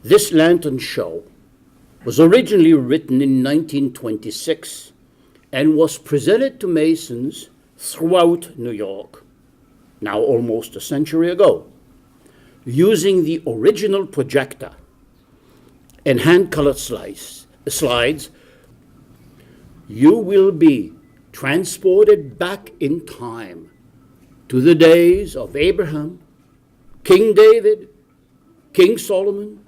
This lantern show was originally written in 1926 and was presented to Masons throughout New York, now almost a century ago, using the original projector and hand-colored slides. You will be transported back in time to the days of Abraham, King David, King Solomon,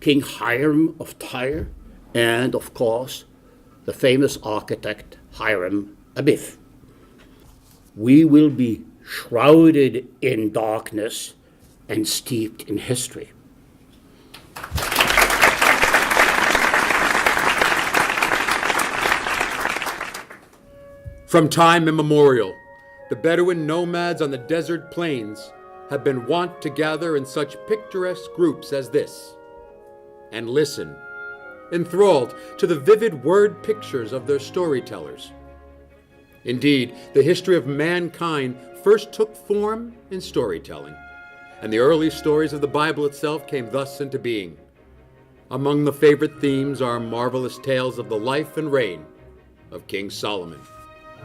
King Hiram of Tyre, and of course, the famous architect Hiram Abiff. We will be shrouded in darkness and steeped in history. From time immemorial, the Bedouin nomads on the desert plains have been wont to gather in such picturesque groups as this, and listen, enthralled to the vivid word pictures of their storytellers. Indeed, the history of mankind first took form in storytelling, and the early stories of the Bible itself came thus into being. Among the favorite themes are marvelous tales of the life and reign of King Solomon.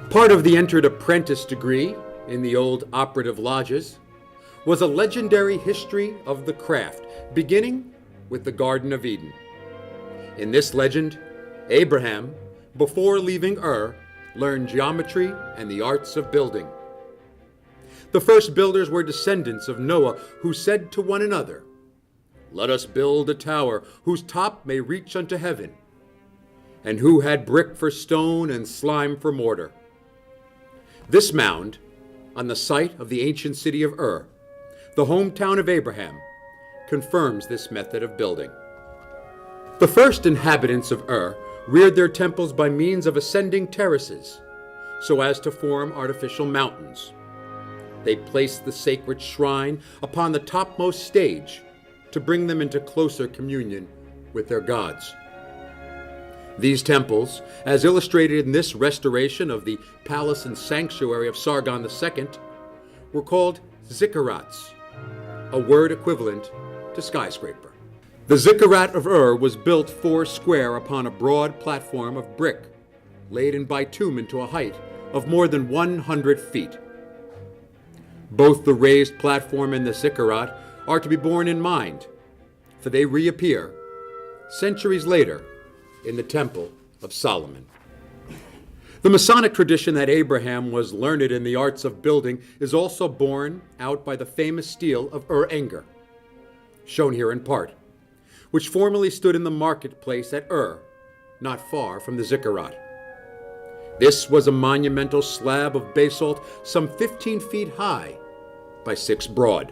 Part of the entered apprentice degree in the old operative lodges was a legendary history of the craft, beginning with the Garden of Eden. In this legend, Abraham, before leaving Ur, learned geometry and the arts of building. The first builders were descendants of Noah, who said to one another, "Let us build a tower whose top may reach unto heaven," and who had brick for stone and slime for mortar. This mound, on the site of the ancient city of Ur, the hometown of Abraham, confirms this method of building. The first inhabitants of Ur reared their temples by means of ascending terraces, so as to form artificial mountains. They placed the sacred shrine upon the topmost stage to bring them into closer communion with their gods. These temples, as illustrated in this restoration of the palace and sanctuary of Sargon II, were called ziggurats, a word equivalent to skyscraper. The ziggurat of Ur was built 4 square upon a broad platform of brick, laid in bitumen to a height of more than 100 feet. Both the raised platform and the ziggurat are to be borne in mind, for they reappear centuries later in the Temple of Solomon. The Masonic tradition that Abraham was learned in the arts of building is also borne out by the famous stele of Ur-Engar, shown here in part, which formerly stood in the marketplace at Ur, not far from the ziggurat. This was a monumental slab of basalt some 15 feet high by 6 broad,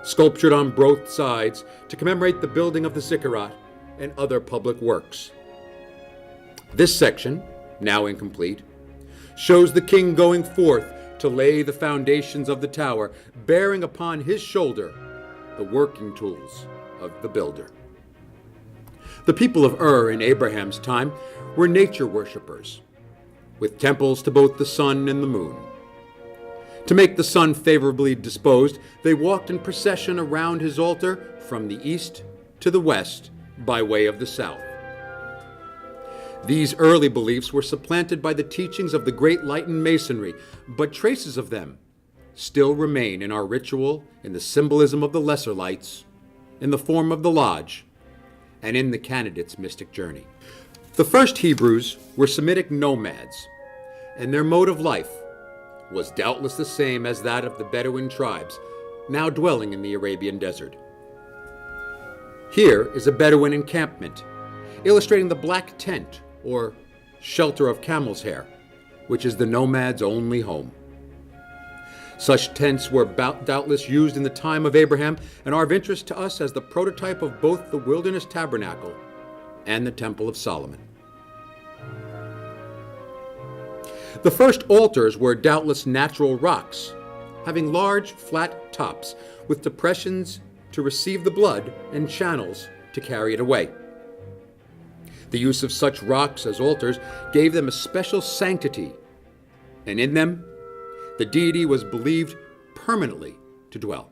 sculptured on both sides to commemorate the building of the ziggurat and other public works. This section, now incomplete, shows the king going forth to lay the foundations of the tower, bearing upon his shoulder the working tools of the builder. The people of Ur in Abraham's time were nature worshippers, with temples to both the sun and the moon. To make the sun favorably disposed, they walked in procession around his altar from the east to the west by way of the south. These early beliefs were supplanted by the teachings of the Great Light and Masonry, but traces of them still remain in our ritual, in the symbolism of the lesser lights, in the form of the lodge, and in the candidate's mystic journey. The first Hebrews were Semitic nomads, and their mode of life was doubtless the same as that of the Bedouin tribes, now dwelling in the Arabian desert. Here is a Bedouin encampment, illustrating the black tent, or shelter of camel's hair, which is the nomad's only home. Such tents were doubtless used in the time of Abraham and are of interest to us as the prototype of both the wilderness tabernacle and the Temple of Solomon. The first altars were doubtless natural rocks, having large flat tops with depressions to receive the blood and channels to carry it away. The use of such rocks as altars gave them a special sanctity, and in them the deity was believed permanently to dwell.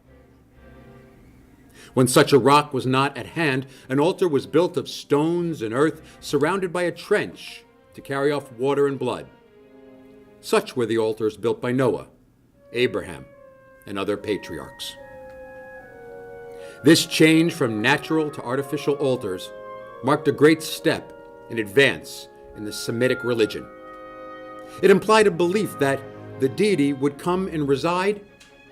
When such a rock was not at hand, an altar was built of stones and earth surrounded by a trench to carry off water and blood. Such were the altars built by Noah, Abraham, and other patriarchs. This change from natural to artificial altars marked a great step in advance in the Semitic religion. It implied a belief that the deity would come and reside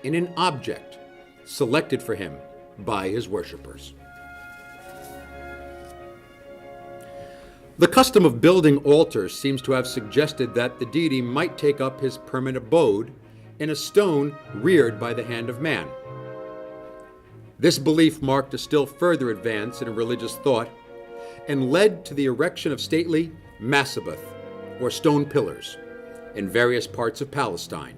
in an object selected for him by his worshippers. The custom of building altars seems to have suggested that the deity might take up his permanent abode in a stone reared by the hand of man. This belief marked a still further advance in religious thought and led to the erection of stately masabeth, or stone pillars, in various parts of Palestine,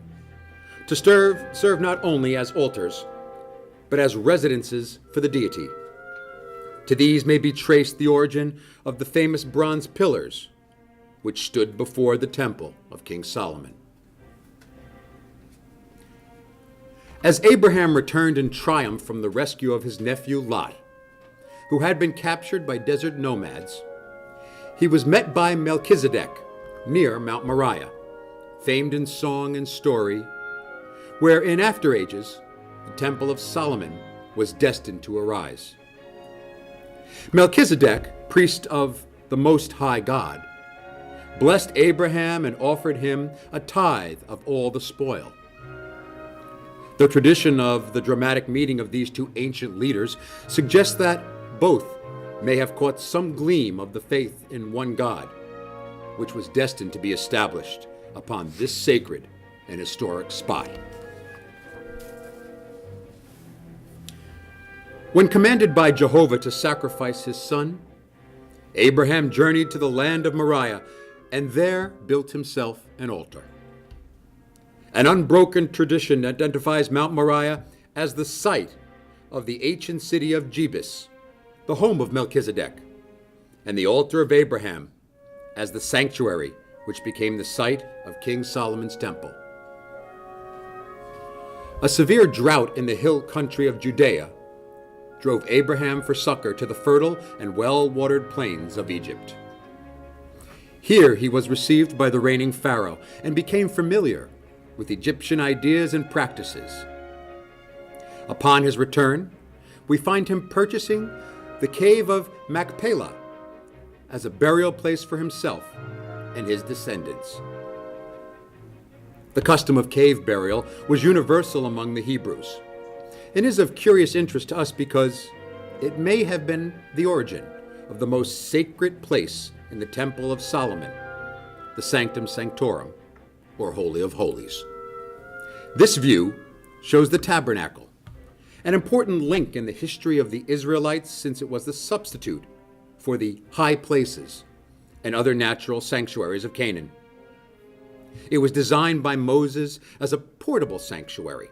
to serve not only as altars, but as residences for the deity. To these may be traced the origin of the famous bronze pillars, which stood before the temple of King Solomon. As Abraham returned in triumph from the rescue of his nephew Lot, who had been captured by desert nomads, he was met by Melchizedek near Mount Moriah, famed in song and story, where in after ages the Temple of Solomon was destined to arise. Melchizedek, priest of the Most High God, blessed Abraham and offered him a tithe of all the spoil. The tradition of the dramatic meeting of these two ancient leaders suggests that both may have caught some gleam of the faith in one God, which was destined to be established upon this sacred and historic spot. When commanded by Jehovah to sacrifice his son, Abraham journeyed to the land of Moriah and there built himself an altar. An unbroken tradition identifies Mount Moriah as the site of the ancient city of Jebus, the home of Melchizedek, and the altar of Abraham as the sanctuary which became the site of King Solomon's temple. A severe drought in the hill country of Judea drove Abraham for succor to the fertile and well-watered plains of Egypt. Here he was received by the reigning Pharaoh and became familiar with Egyptian ideas and practices. Upon his return, we find him purchasing the cave of Machpelah as a burial place for himself and his descendants. The custom of cave burial was universal among the Hebrews, and is of curious interest to us because it may have been the origin of the most sacred place in the Temple of Solomon, the Sanctum Sanctorum, or Holy of Holies. This view shows the tabernacle, an important link in the history of the Israelites since it was the substitute for the high places and other natural sanctuaries of Canaan. It was designed by Moses as a portable sanctuary,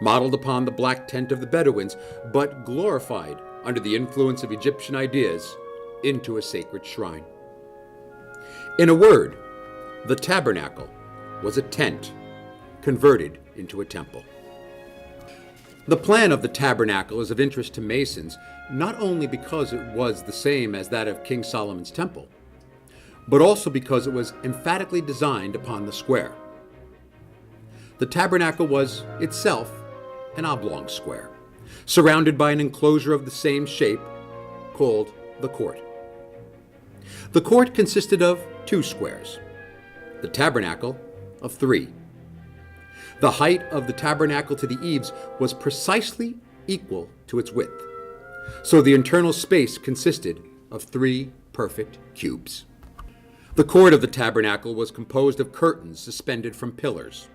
modeled upon the black tent of the Bedouins, but glorified under the influence of Egyptian ideas into a sacred shrine. In a word, the tabernacle was a tent converted into a temple. The plan of the tabernacle is of interest to Masons, not only because it was the same as that of King Solomon's temple, but also because it was emphatically designed upon the square. The tabernacle was itself an oblong square, surrounded by an enclosure of the same shape called the court. The court consisted of 2 squares, the tabernacle of 3. The height of the tabernacle to the eaves was precisely equal to its width, so the internal space consisted of 3 perfect cubes. The court of the tabernacle was composed of curtains suspended from pillars,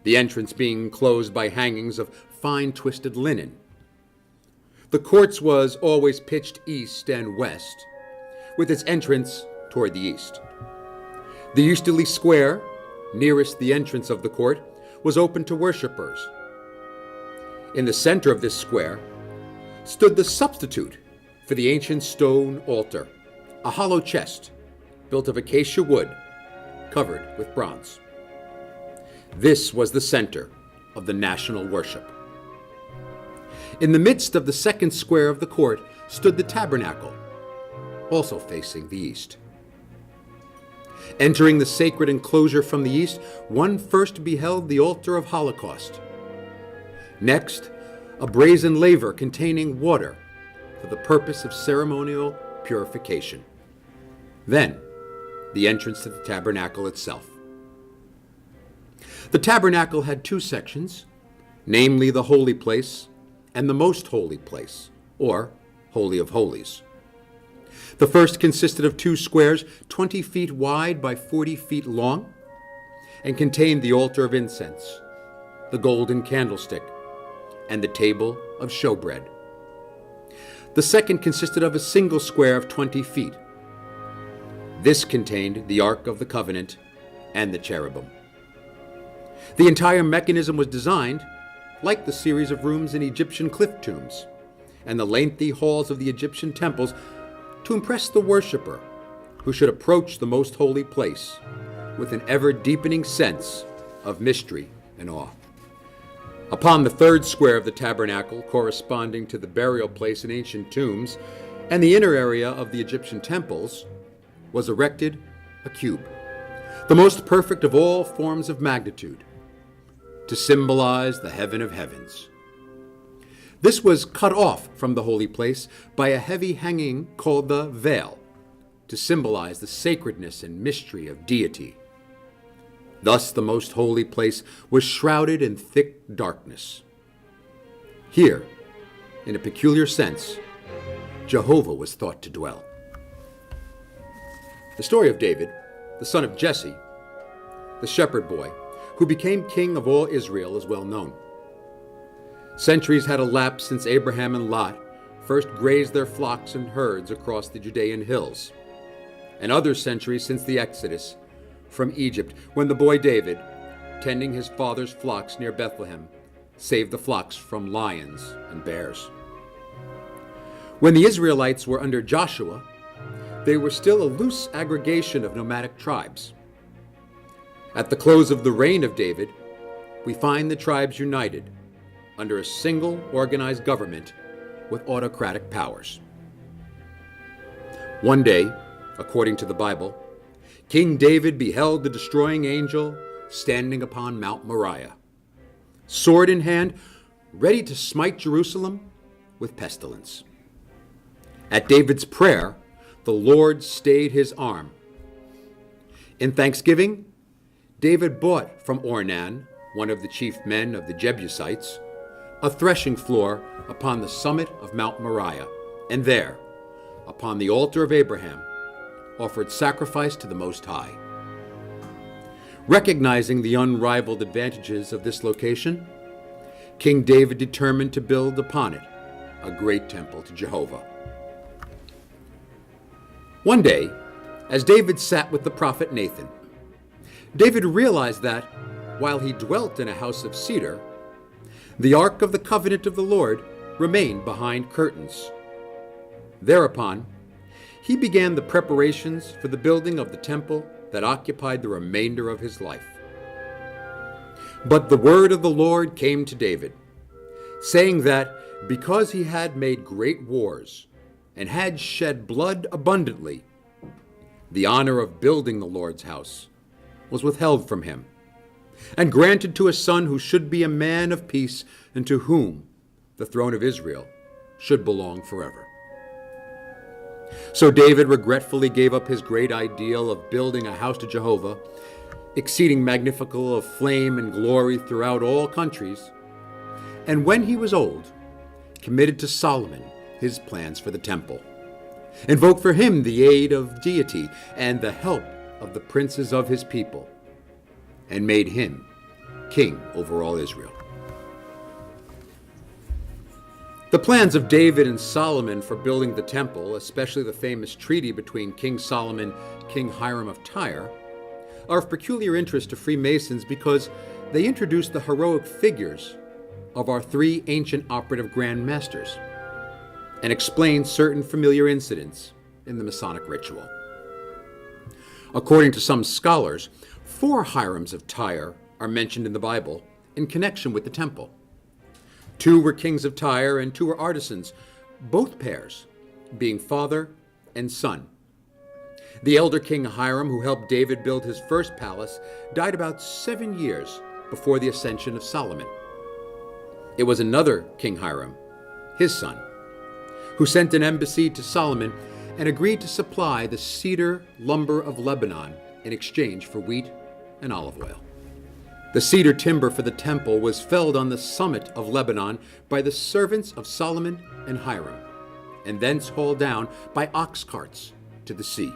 the entrance being enclosed by hangings of fine twisted linen. The court was always pitched east and west, with its entrance toward the east. The easterly square, nearest the entrance of the court, was open to worshippers. In the center of this square stood the substitute for the ancient stone altar, a hollow chest built of acacia wood covered with bronze. This was the center of the national worship. In the midst of the second square of the court stood the tabernacle, also facing the east. Entering the sacred enclosure from the east, one first beheld the altar of holocaust. Next, a brazen laver containing water for the purpose of ceremonial purification. Then, the entrance to the tabernacle itself. The tabernacle had two sections, namely the holy place and the most holy place, or Holy of Holies. The first consisted of two squares 20 feet wide by 40 feet long and contained the altar of incense, the golden candlestick, and the table of showbread. The second consisted of a single square of 20 feet. This contained the Ark of the Covenant and the cherubim. The entire mechanism was designed like the series of rooms in Egyptian cliff tombs and the lengthy halls of the Egyptian temples to impress the worshiper who should approach the most holy place with an ever-deepening sense of mystery and awe. Upon the third square of the tabernacle, corresponding to the burial place in ancient tombs and the inner area of the Egyptian temples, was erected a cube, the most perfect of all forms of magnitude, to symbolize the heaven of heavens. This was cut off from the holy place by a heavy hanging called the veil, to symbolize the sacredness and mystery of deity. Thus the most holy place was shrouded in thick darkness. Here, in a peculiar sense, Jehovah was thought to dwell. The story of David, the son of Jesse, the shepherd boy, who became king of all Israel, is well known. Centuries had elapsed since Abraham and Lot first grazed their flocks and herds across the Judean hills, and other centuries since the Exodus from Egypt, when the boy David, tending his father's flocks near Bethlehem, saved the flocks from lions and bears. When the Israelites were under Joshua, they were still a loose aggregation of nomadic tribes. At the close of the reign of David, we find the tribes united under a single organized government with autocratic powers. One day, according to the Bible, King David beheld the destroying angel standing upon Mount Moriah, sword in hand, ready to smite Jerusalem with pestilence. At David's prayer, the Lord stayed his arm. In thanksgiving, David bought from Ornan, one of the chief men of the Jebusites, a threshing floor upon the summit of Mount Moriah, and there, upon the altar of Abraham, offered sacrifice to the Most High. Recognizing the unrivaled advantages of this location, King David determined to build upon it a great temple to Jehovah. One day, as David sat with the prophet Nathan, David realized that, while he dwelt in a house of cedar, the Ark of the Covenant of the Lord remained behind curtains. Thereupon, he began the preparations for the building of the temple that occupied the remainder of his life. But the word of the Lord came to David, saying that because he had made great wars and had shed blood abundantly, the honor of building the Lord's house was withheld from him, and granted to a son who should be a man of peace, and to whom the throne of Israel should belong forever. So David regretfully gave up his great ideal of building a house to Jehovah, exceeding magnificent of flame and glory throughout all countries, and when he was old, committed to Solomon his plans for the temple, invoked for him the aid of deity and the help of the princes of his people, and made him king over all Israel. The plans of David and Solomon for building the temple, especially the famous treaty between King Solomon and King Hiram of Tyre, are of peculiar interest to Freemasons because they introduce the heroic figures of our three ancient operative Grand Masters and explain certain familiar incidents in the Masonic ritual. According to some scholars, 4 Hirams of Tyre are mentioned in the Bible in connection with the temple. 2 were kings of Tyre and 2 were artisans, both pairs being father and son. The elder king Hiram, who helped David build his first palace, died about 7 years before the ascension of Solomon. It was another King Hiram, his son, who sent an embassy to Solomon and agreed to supply the cedar lumber of Lebanon in exchange for wheat and olive oil. The cedar timber for the temple was felled on the summit of Lebanon by the servants of Solomon and Hiram, and thence hauled down by ox carts to the sea.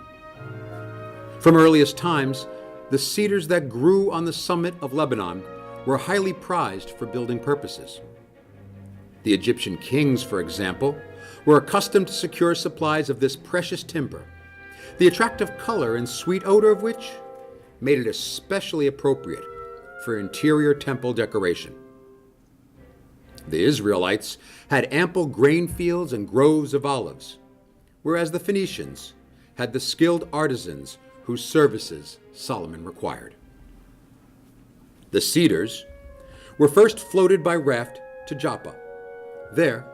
From earliest times, the cedars that grew on the summit of Lebanon were highly prized for building purposes. The Egyptian kings, for example, were accustomed to secure supplies of this precious timber, the attractive color and sweet odor of which made it especially appropriate for interior temple decoration. The Israelites had ample grain fields and groves of olives, whereas the Phoenicians had the skilled artisans whose services Solomon required. The cedars were first floated by raft to Joppa. There,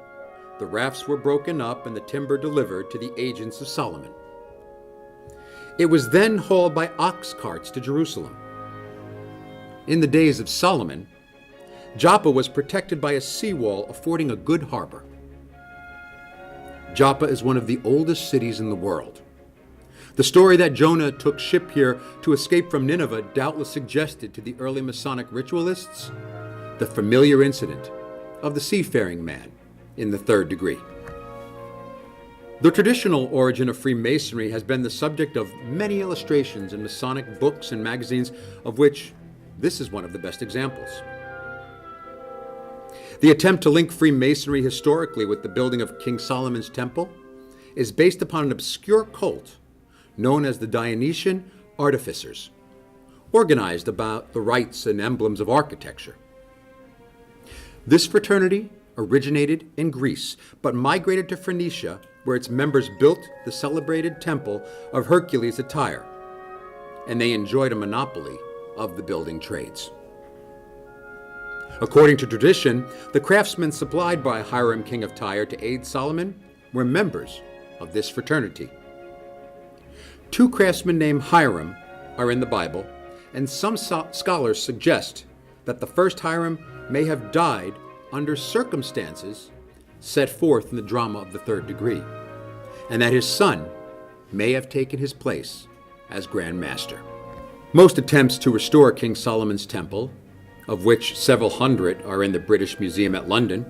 the rafts were broken up and the timber delivered to the agents of Solomon. It was then hauled by ox carts to Jerusalem. In the days of Solomon, Joppa was protected by a seawall affording a good harbor. Joppa is one of the oldest cities in the world. The story that Jonah took ship here to escape from Nineveh doubtless suggested to the early Masonic ritualists the familiar incident of the seafaring man in the third degree. The traditional origin of Freemasonry has been the subject of many illustrations in Masonic books and magazines, of which this is one of the best examples. The attempt to link Freemasonry historically with the building of King Solomon's temple is based upon an obscure cult known as the Dionysian Artificers, organized about the rites and emblems of architecture. This fraternity originated in Greece, but migrated to Phoenicia, where its members built the celebrated temple of Hercules at Tyre, and they enjoyed a monopoly of the building trades. According to tradition, the craftsmen supplied by Hiram, king of Tyre, to aid Solomon were members of this fraternity. 2 craftsmen named Hiram are in the Bible, and some scholars suggest that the first Hiram may have died under circumstances set forth in the drama of the third degree, and that his son may have taken his place as Grand Master. Most attempts to restore King Solomon's temple, of which several hundred are in the British Museum at London,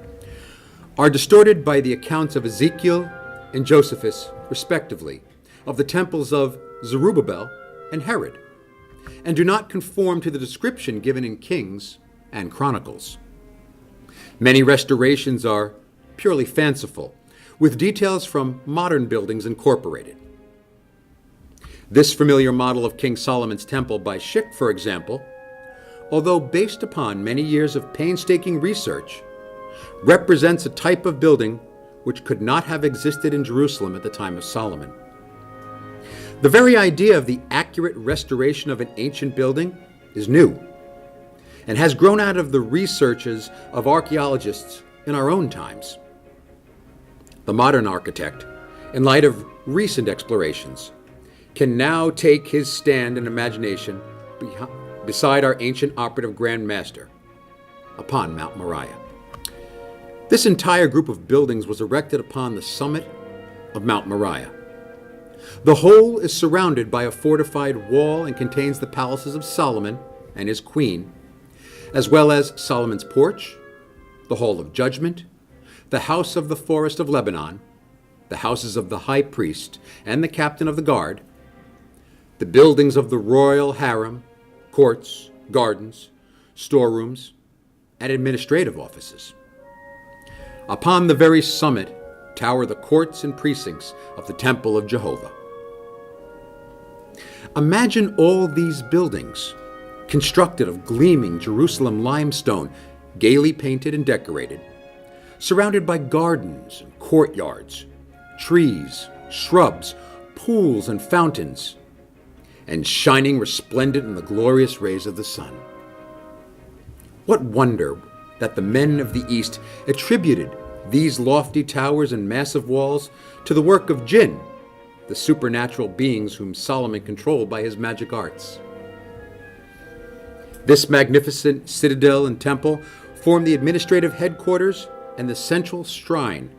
are distorted by the accounts of Ezekiel and Josephus, respectively, of the temples of Zerubbabel and Herod, and do not conform to the description given in Kings and Chronicles. Many restorations are purely fanciful, with details from modern buildings incorporated. This familiar model of King Solomon's temple by Schick, for example, although based upon many years of painstaking research, represents a type of building which could not have existed in Jerusalem at the time of Solomon. The very idea of the accurate restoration of an ancient building is new and has grown out of the researches of archaeologists in our own times. The modern architect, in light of recent explorations, can now take his stand in imagination beside our ancient operative Grand Master upon Mount Moriah. This entire group of buildings was erected upon the summit of Mount Moriah. The whole is surrounded by a fortified wall and contains the palaces of Solomon and his queen, as well as Solomon's porch, the Hall of Judgment, the house of the forest of Lebanon, the houses of the high priest and the captain of the guard, the buildings of the royal harem, courts, gardens, storerooms, and administrative offices. Upon the very summit tower the courts and precincts of the Temple of Jehovah. Imagine all these buildings, constructed of gleaming Jerusalem limestone, gaily painted and decorated, surrounded by gardens and courtyards, trees, shrubs, pools, and fountains, and shining resplendent in the glorious rays of the sun. What wonder that the men of the East attributed these lofty towers and massive walls to the work of jinn, the supernatural beings whom Solomon controlled by his magic arts. This magnificent citadel and temple formed the administrative headquarters and the central shrine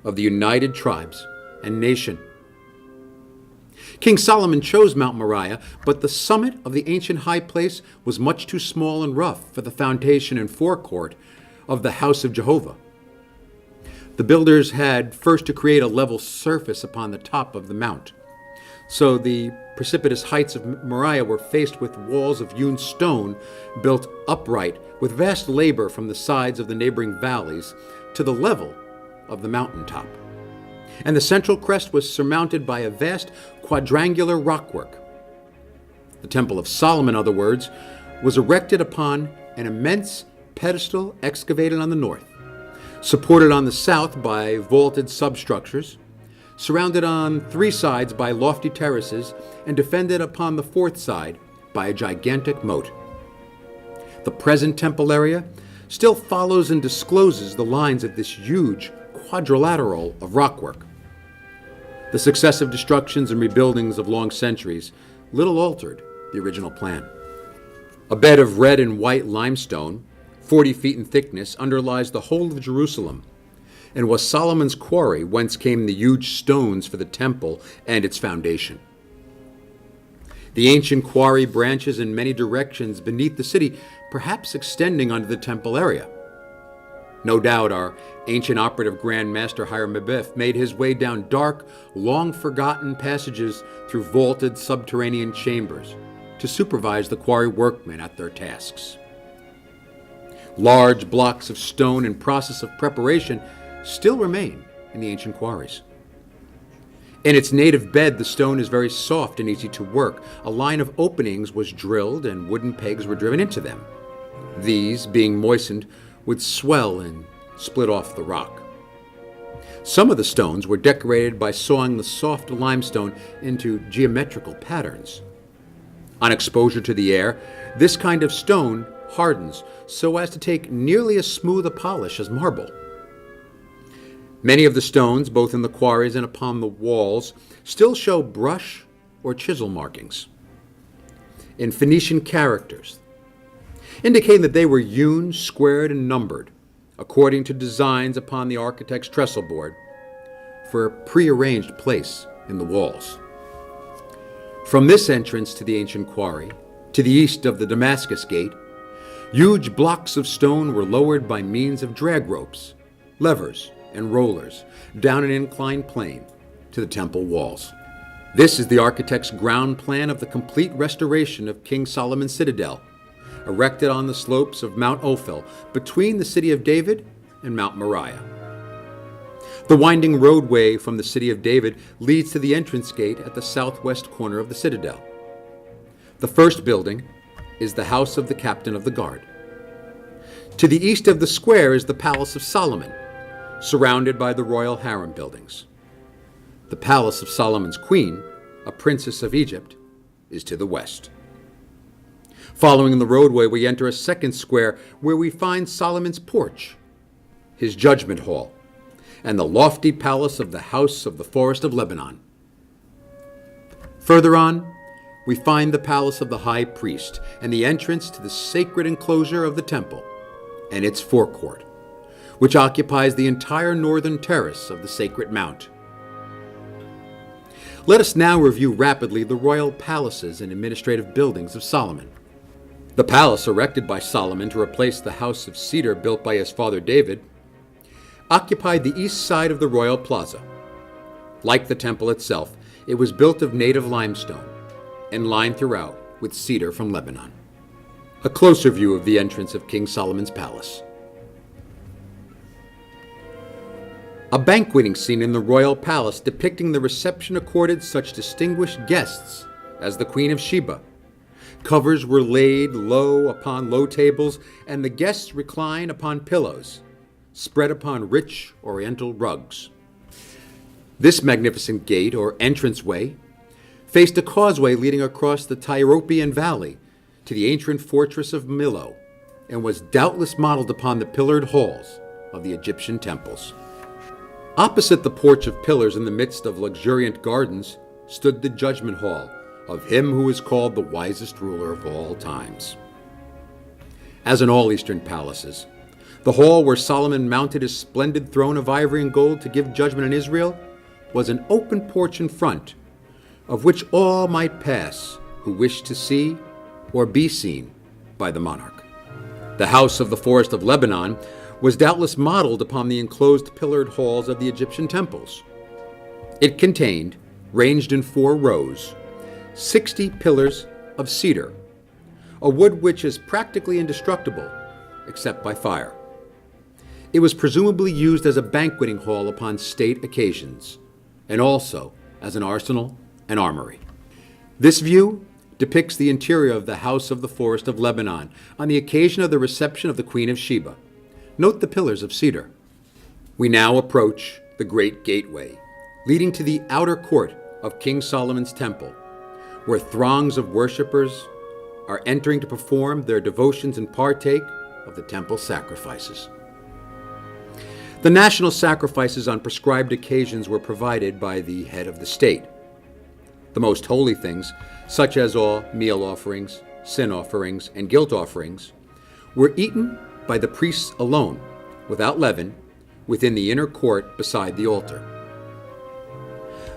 of the United Tribes and nation. King Solomon chose Mount Moriah, but the summit of the ancient high place was much too small and rough for the foundation and forecourt of the house of Jehovah. The builders had first to create a level surface upon the top of the mount. So the precipitous heights of Moriah were faced with walls of hewn stone built upright with vast labor from the sides of the neighboring valleys to the level of the mountaintop. And the central crest was surmounted by a vast quadrangular rockwork. The Temple of Solomon, in other words, was erected upon an immense pedestal excavated on the north, supported on the south by vaulted substructures, surrounded on three sides by lofty terraces, and defended upon the fourth side by a gigantic moat. The present temple area still follows and discloses the lines of this huge quadrilateral of rockwork. The successive destructions and rebuildings of long centuries little altered the original plan. A bed of red and white limestone, 40 feet in thickness, underlies the whole of Jerusalem, and was Solomon's quarry whence came the huge stones for the temple and its foundation. The ancient quarry branches in many directions beneath the city, perhaps extending under the temple area. No doubt our ancient operative Grand Master Hiram Abiff made his way down dark, long-forgotten passages through vaulted subterranean chambers to supervise the quarry workmen at their tasks. Large blocks of stone in process of preparation still remain in the ancient quarries. In its native bed, the stone is very soft and easy to work. A line of openings was drilled and wooden pegs were driven into them. These, being moistened, would swell and split off the rock. Some of the stones were decorated by sawing the soft limestone into geometrical patterns. On exposure to the air, this kind of stone hardens so as to take nearly as smooth a polish as marble. Many of the stones, both in the quarries and upon the walls, still show brush or chisel markings in Phoenician characters, indicating that they were hewn, squared, and numbered according to designs upon the architect's trestle board for a prearranged place in the walls. From this entrance to the ancient quarry, to the east of the Damascus Gate, huge blocks of stone were lowered by means of drag ropes, levers, and rollers down an inclined plane to the temple walls. This is the architect's ground plan of the complete restoration of King Solomon's citadel, erected on the slopes of Mount Ophel between the city of David and Mount Moriah. The winding roadway from the city of David leads to the entrance gate at the southwest corner of the citadel. The first building is the house of the captain of the guard. To the east of the square is the Palace of Solomon, surrounded by the royal harem buildings. The palace of Solomon's queen, a princess of Egypt, is to the west. Following the roadway, we enter a second square where we find Solomon's porch, his judgment hall, and the lofty palace of the house of the forest of Lebanon. Further on, we find the palace of the high priest and the entrance to the sacred enclosure of the temple and its forecourt, which occupies the entire northern terrace of the sacred mount. Let us now review rapidly the royal palaces and administrative buildings of Solomon. The palace erected by Solomon to replace the house of cedar built by his father David occupied the east side of the royal plaza. Like the temple itself, it was built of native limestone and lined throughout with cedar from Lebanon. A closer view of the entrance of King Solomon's palace. A banqueting scene in the royal palace depicting the reception accorded such distinguished guests as the Queen of Sheba. Covers were laid low upon low tables, and the guests recline upon pillows, spread upon rich oriental rugs. This magnificent gate, or entranceway, faced a causeway leading across the Tyropian Valley to the ancient fortress of Millo and was doubtless modeled upon the pillared halls of the Egyptian temples. Opposite the porch of pillars in the midst of luxuriant gardens stood the judgment hall of him who is called the wisest ruler of all times. As in all Eastern palaces, the hall where Solomon mounted his splendid throne of ivory and gold to give judgment on Israel was an open porch in front, of which all might pass who wished to see or be seen by the monarch. The house of the forest of Lebanon was doubtless modeled upon the enclosed pillared halls of the Egyptian temples. It contained, ranged in 4 rows, 60 pillars of cedar, a wood which is practically indestructible except by fire. It was presumably used as a banqueting hall upon state occasions, and also as an arsenal and armory. This view depicts the interior of the house of the forest of Lebanon on the occasion of the reception of the Queen of Sheba. Note the pillars of cedar. We now approach the great gateway, leading to the outer court of King Solomon's temple, where throngs of worshippers are entering to perform their devotions and partake of the temple sacrifices. The national sacrifices on prescribed occasions were provided by the head of the state. The most holy things, such as all meal offerings, sin offerings, and guilt offerings, were eaten by the priests alone, without leaven, within the inner court beside the altar.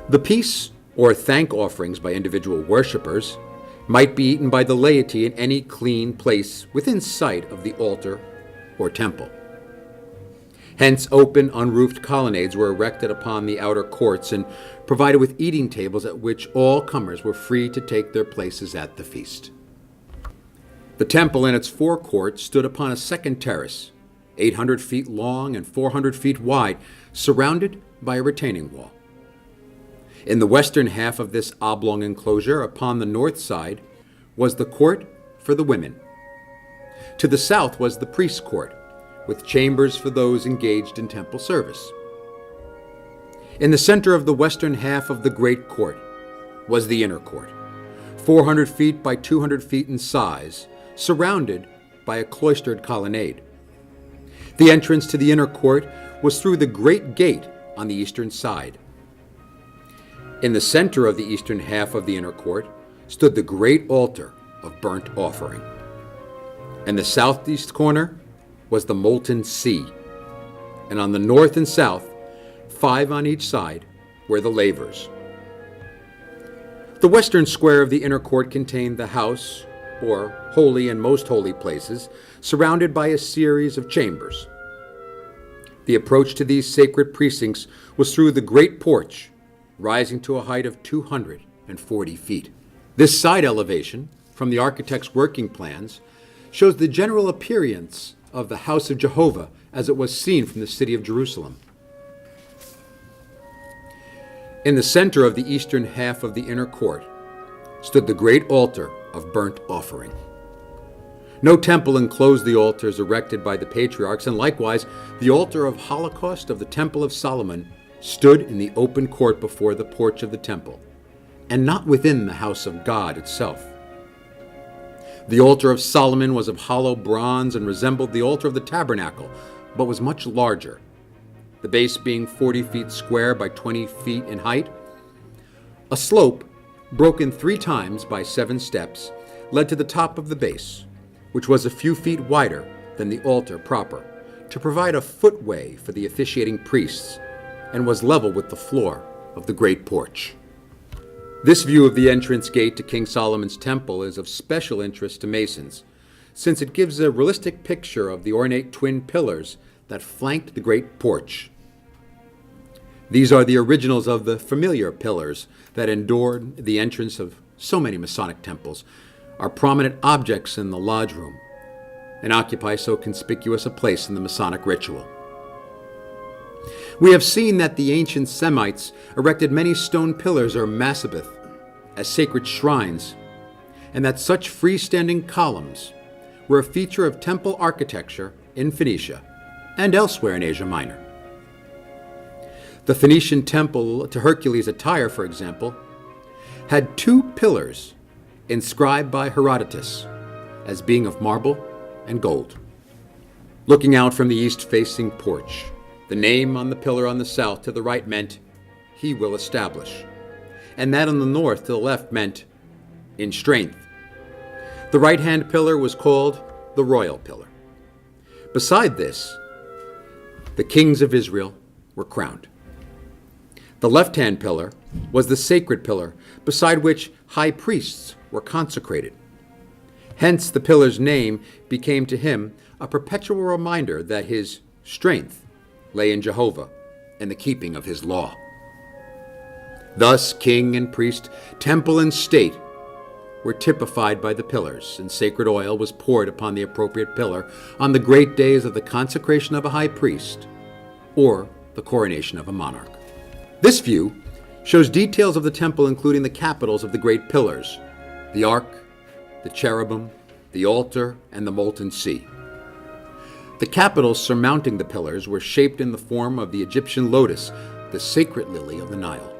The peace or thank offerings by individual worshippers might be eaten by the laity in any clean place within sight of the altar or temple. Hence, open, unroofed colonnades were erected upon the outer courts and provided with eating tables at which all comers were free to take their places at the feast. The temple and its forecourt stood upon a second terrace, 800 feet long and 400 feet wide, surrounded by a retaining wall. In the western half of this oblong enclosure, upon the north side, was the court for the women. To the south was the priest's court, with chambers for those engaged in temple service. In the center of the western half of the great court was the inner court, 400 feet by 200 feet in size, surrounded by a cloistered colonnade. The entrance to the inner court was through the great gate on the eastern side. In the center of the eastern half of the inner court stood the great altar of burnt offering. In the southeast corner was the molten sea, and on the north and south, 5 on each side, were the lavers. The western square of the inner court contained the house, or holy and most holy places, surrounded by a series of chambers. The approach to these sacred precincts was through the great porch, rising to a height of 240 feet. This side elevation, from the architect's working plans, shows the general appearance of the house of Jehovah as it was seen from the city of Jerusalem. In the center of the eastern half of the inner court stood the great altar of burnt offering. No temple enclosed the altars erected by the patriarchs, and likewise the altar of holocaust of the Temple of Solomon stood in the open court before the porch of the temple, and not within the house of God itself. The altar of Solomon was of hollow bronze and resembled the altar of the tabernacle, but was much larger, the base being 40 feet square by 20 feet in height. A slope, broken 3 times by 7 steps, led to the top of the base, which was a few feet wider than the altar proper, to provide a footway for the officiating priests, and was level with the floor of the great porch. This view of the entrance gate to King Solomon's temple is of special interest to Masons, since it gives a realistic picture of the ornate twin pillars that flanked the great porch. These are the originals of the familiar pillars that adorn the entrance of so many Masonic temples, are prominent objects in the lodge room, and occupy so conspicuous a place in the Masonic ritual. We have seen that the ancient Semites erected many stone pillars or massabeth as sacred shrines, and that such freestanding columns were a feature of temple architecture in Phoenicia and elsewhere in Asia Minor. The Phoenician temple to Hercules at Tyre, for example, had 2 pillars inscribed by Herodotus as being of marble and gold. Looking out from the east-facing porch, the name on the pillar on the south to the right meant, "He will establish," and that on the north to the left meant, "In strength." The right-hand pillar was called the royal pillar. Beside this, the kings of Israel were crowned. The left-hand pillar was the sacred pillar, beside which high priests were consecrated. Hence the pillar's name became to him a perpetual reminder that his strength lay in Jehovah and the keeping of his law. Thus king and priest, temple and state were typified by the pillars, and sacred oil was poured upon the appropriate pillar on the great days of the consecration of a high priest or the coronation of a monarch. This view shows details of the temple, including the capitals of the great pillars, the ark, the cherubim, the altar, and the molten sea. The capitals surmounting the pillars were shaped in the form of the Egyptian lotus, the sacred lily of the Nile.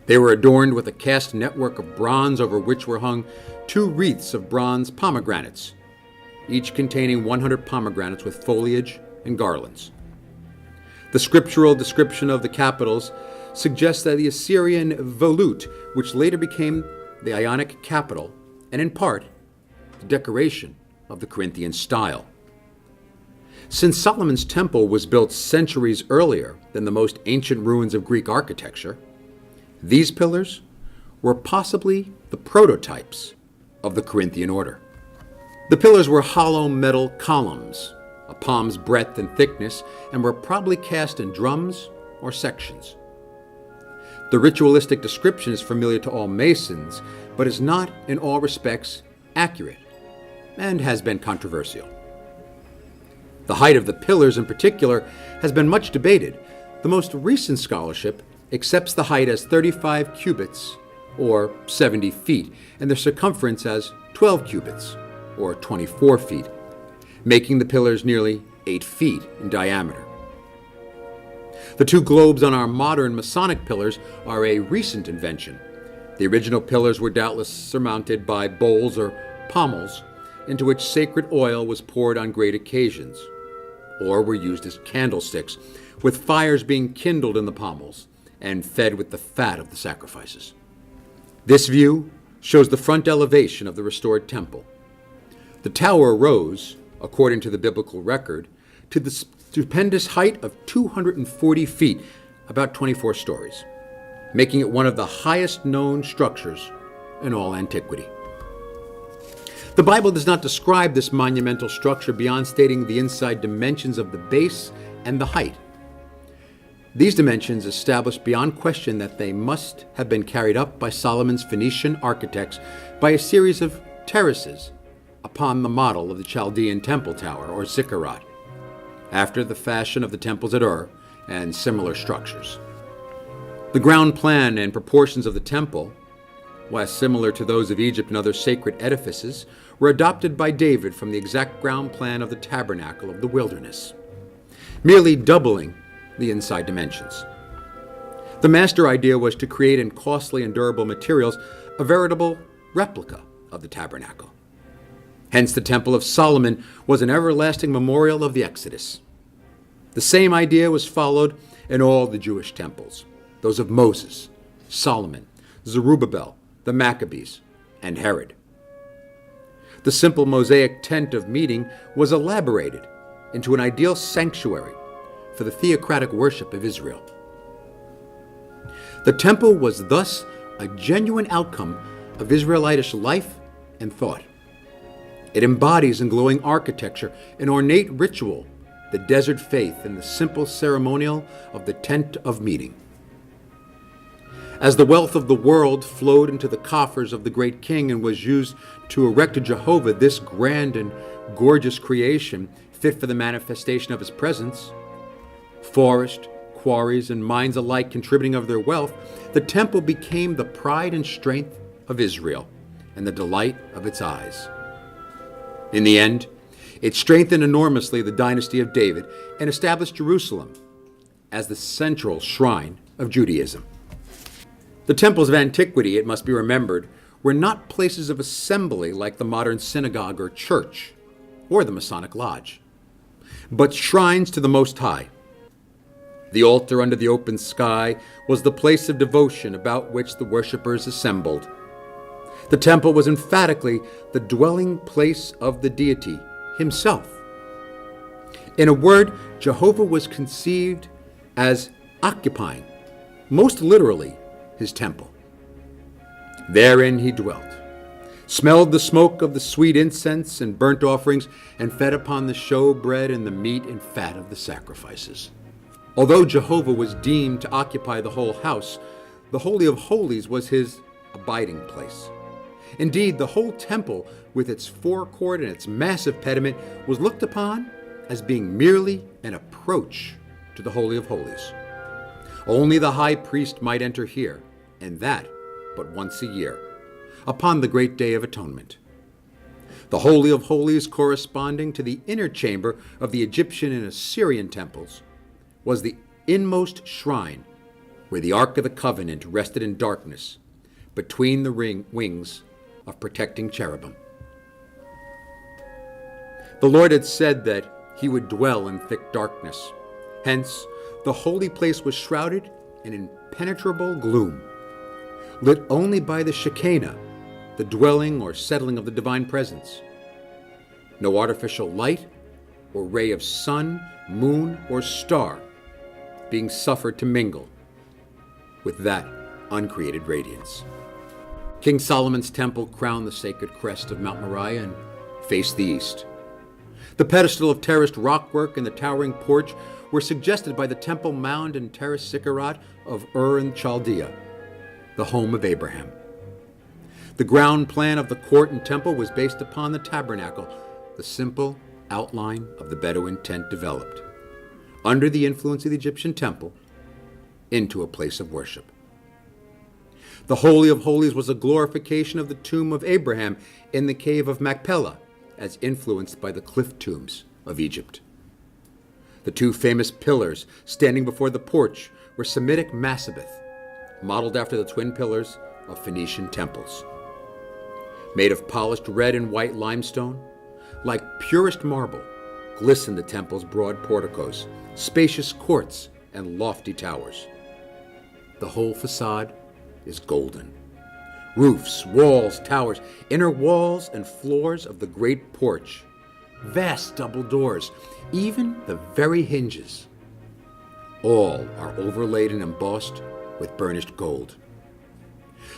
They were adorned with a cast network of bronze over which were hung 2 wreaths of bronze pomegranates, each containing 100 pomegranates with foliage and garlands. The scriptural description of the capitals suggests that the Assyrian volute, which later became the Ionic capital, and in part, the decoration of the Corinthian style. Since Solomon's temple was built centuries earlier than the most ancient ruins of Greek architecture, these pillars were possibly the prototypes of the Corinthian order. The pillars were hollow metal columns, a palm's breadth and thickness, and were probably cast in drums or sections. The ritualistic description is familiar to all Masons, but is not in all respects accurate, and has been controversial. The height of the pillars in particular has been much debated. The most recent scholarship accepts the height as 35 cubits, or 70 feet, and the circumference as 12 cubits, or 24 feet, making the pillars nearly 8 feet in diameter. The 2 globes on our modern Masonic pillars are a recent invention. The original pillars were doubtless surmounted by bowls or pommels into which sacred oil was poured on great occasions, or were used as candlesticks, with fires being kindled in the pommels and fed with the fat of the sacrifices. This view shows the front elevation of the restored temple. The tower rose, according to the biblical record, to the stupendous height of 240 feet, about 24 stories, making it one of the highest known structures in all antiquity. The Bible does not describe this monumental structure beyond stating the inside dimensions of the base and the height. These dimensions establish beyond question that they must have been carried up by Solomon's Phoenician architects by a series of terraces upon the model of the Chaldean temple tower, or zikkurat, after the fashion of the temples at Ur and similar structures. The ground plan and proportions of the temple, while similar to those of Egypt and other sacred edifices, were adopted by David from the exact ground plan of the tabernacle of the wilderness, merely doubling the inside dimensions. The master idea was to create in costly and durable materials a veritable replica of the tabernacle. Hence the Temple of Solomon was an everlasting memorial of the Exodus. The same idea was followed in all the Jewish temples, those of Moses, Solomon, Zerubbabel, the Maccabees, and Herod. The simple Mosaic tent of meeting was elaborated into an ideal sanctuary for the theocratic worship of Israel. The temple was thus a genuine outcome of Israelitish life and thought. It embodies in glowing architecture an ornate ritual, the desert faith, and the simple ceremonial of the tent of meeting. As the wealth of the world flowed into the coffers of the great king and was used to erect to Jehovah this grand and gorgeous creation fit for the manifestation of his presence, forest, quarries, and mines alike contributing of their wealth, the temple became the pride and strength of Israel and the delight of its eyes. In the end, it strengthened enormously the dynasty of David and established Jerusalem as the central shrine of Judaism. The temples of antiquity, it must be remembered, were not places of assembly like the modern synagogue or church, or the Masonic lodge. but shrines to the Most High. The altar under the open sky was the place of devotion about which the worshippers assembled. The temple was emphatically the dwelling place of the deity himself. In a word, Jehovah was conceived as occupying, most literally, his temple. Therein he dwelt, smelled the smoke of the sweet incense and burnt offerings, and fed upon the show bread and the meat and fat of the sacrifices. Although Jehovah was deemed to occupy the whole house, the Holy of Holies was his abiding place. Indeed, the whole temple, with its forecourt and its massive pediment, was looked upon as being merely an approach to the Holy of Holies. Only the high priest might enter here, and that but once a year, upon the great day of atonement. The Holy of Holies, corresponding to the inner chamber of the Egyptian and Assyrian temples, was the inmost shrine where the Ark of the Covenant rested in darkness between the wings of protecting cherubim. The Lord had said that he would dwell in thick darkness. Hence, the holy place was shrouded in impenetrable gloom, lit only by the Shekinah, the dwelling or settling of the divine presence. No artificial light or ray of sun, moon, or star being suffered to mingle with that uncreated radiance. King Solomon's temple crowned the sacred crest of Mount Moriah and faced the east. The pedestal of terraced rockwork and the towering porch were suggested by the temple mound and terraced ziggurat of Ur in Chaldea, the home of Abraham. The ground plan of the court and temple was based upon the tabernacle, the simple outline of the Bedouin tent developed, under the influence of the Egyptian temple, into a place of worship. The Holy of Holies was a glorification of the tomb of Abraham in the cave of Machpelah, as influenced by the cliff tombs of Egypt. The two famous pillars standing before the porch were Semitic masabeth, modeled after the twin pillars of Phoenician temples. Made of polished red and white limestone, like purest marble, glistened the temple's broad porticos, spacious courts, and lofty towers. The whole facade is golden. Roofs, walls, towers, inner walls and floors of the great porch, vast double doors, even the very hinges, all are overlaid and embossed with burnished gold.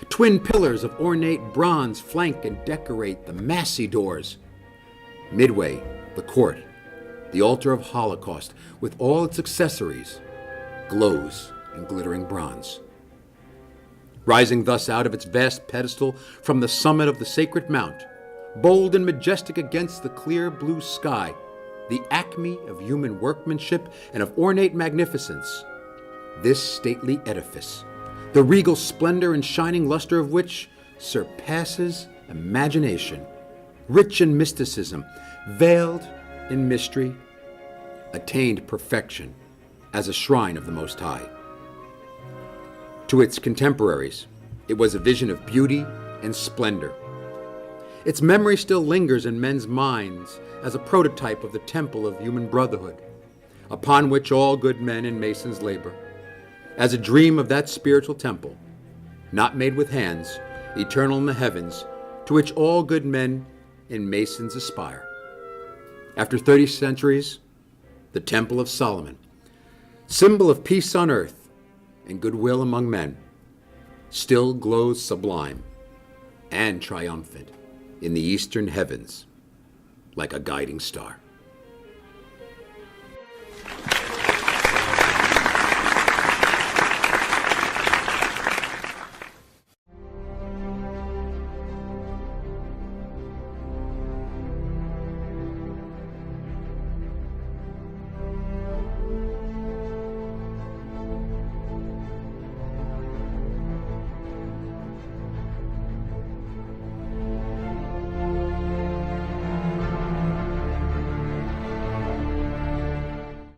Twin pillars of ornate bronze flank and decorate the massy doors. Midway, the court, the altar of Holocaust, with all its accessories, glows in glittering bronze. Rising thus out of its vast pedestal from the summit of the sacred mount, bold and majestic against the clear blue sky, the acme of human workmanship and of ornate magnificence, this stately edifice, the regal splendor and shining luster of which surpasses imagination, rich in mysticism, veiled in mystery, attained perfection as a shrine of the Most High. To its contemporaries, it was a vision of beauty and splendor. Its memory still lingers in men's minds as a prototype of the temple of human brotherhood, upon which all good men and masons labor, as a dream of that spiritual temple, not made with hands, eternal in the heavens, to which all good men and masons aspire. After 30 centuries, the Temple of Solomon, symbol of peace on earth and goodwill among men, still glows sublime and triumphant in the eastern heavens like a guiding star.